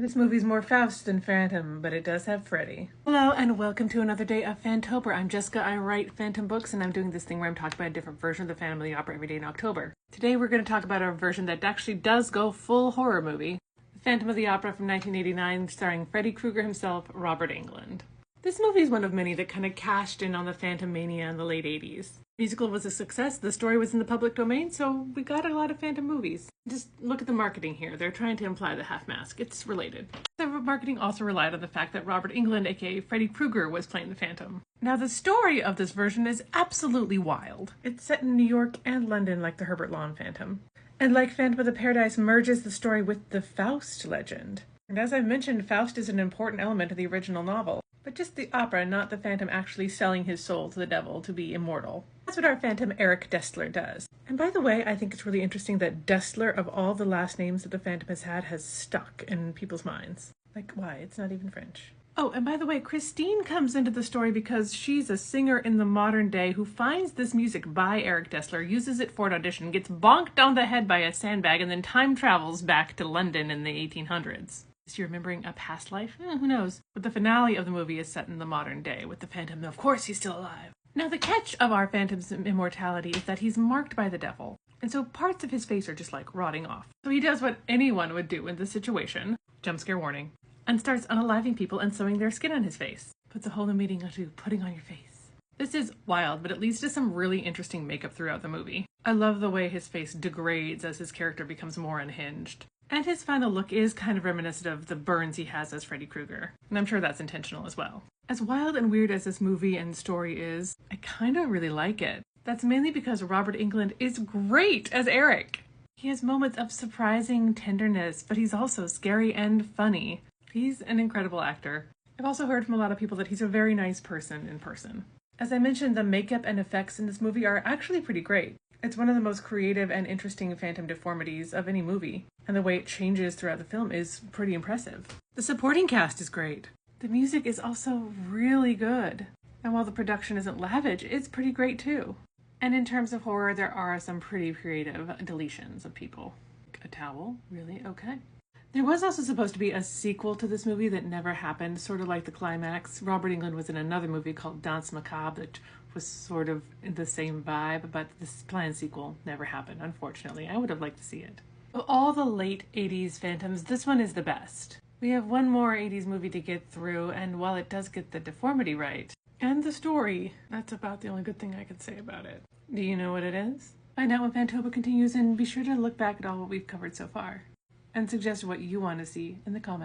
This movie's more Faust than Phantom, but it does have Freddy. Hello and welcome to another day of Phantober. I'm Jessica, I write Phantom books, and I'm doing this thing where I'm talking about a different version of the Phantom of the Opera every day in October. Today we're going to talk about a version that actually does go full horror movie. The Phantom of the Opera from 1989, starring Freddy Krueger himself, Robert Englund. This movie is one of many that kind of cashed in on the Phantom mania in the late 80s. The musical was a success, the story was in the public domain, so we got a lot of Phantom movies. Just look at the marketing here. They're trying to imply the half mask. It's related. The marketing also relied on the fact that Robert Englund, aka Freddy Krueger, was playing the Phantom. Now, the story of this version is absolutely wild. It's set in New York and London like the Herbert Lawn Phantom. And like Phantom of the Paradise, merges the story with the Faust legend. And as I've mentioned, Faust is an important element of the original novel. But just the opera, not the Phantom actually selling his soul to the devil to be immortal. That's what our Phantom Eric Destler does. And by the way, I think it's really interesting that Destler, of all the last names that the Phantom has had, has stuck in people's minds. Like, why? It's not even French. Oh, and by the way, Christine comes into the story because she's a singer in the modern day who finds this music by Eric Destler, uses it for an audition, gets bonked on the head by a sandbag, and then time travels back to London in the 1800s. Is she remembering a past life? Who knows? But the finale of the movie is set in the modern day with the Phantom. Of course he's still alive. Now the catch of our Phantom's immortality is that he's marked by the devil. And so parts of his face are just like rotting off. So he does what anyone would do in this situation, jump scare warning, and starts unaliving people and sewing their skin on his face. Puts a whole new meaning into putting on your face. This is wild, but it leads to some really interesting makeup throughout the movie. I love the way his face degrades as his character becomes more unhinged. And his final look is kind of reminiscent of the burns he has as Freddy Krueger. And I'm sure that's intentional as well. As wild and weird as this movie and story is, I kind of really like it. That's mainly because Robert Englund is great as Eric. He has moments of surprising tenderness, but he's also scary and funny. He's an incredible actor. I've also heard from a lot of people that he's a very nice person in person. As I mentioned, the makeup and effects in this movie are actually pretty great. It's one of the most creative and interesting Phantom deformities of any movie, and the way it changes throughout the film is pretty impressive. The supporting cast is great. The music is also really good. And while the production isn't lavish, it's pretty great too. And in terms of horror, there are some pretty creative deletions of people. A towel? Really? Okay. There was also supposed to be a sequel to this movie that never happened, sort of like the climax. Robert Englund was in another movie called Danse Macabre that was sort of the same vibe, but this planned sequel never happened, unfortunately. I would have liked to see it. Of all the late 80s Phantoms, this one is the best. We have one more 80s movie to get through, and while it does get the deformity right, and the story, that's about the only good thing I could say about it. Do you know what it is? Find out when Phantober continues, and be sure to look back at all what we've covered so far. And suggest what you want to see in the comments.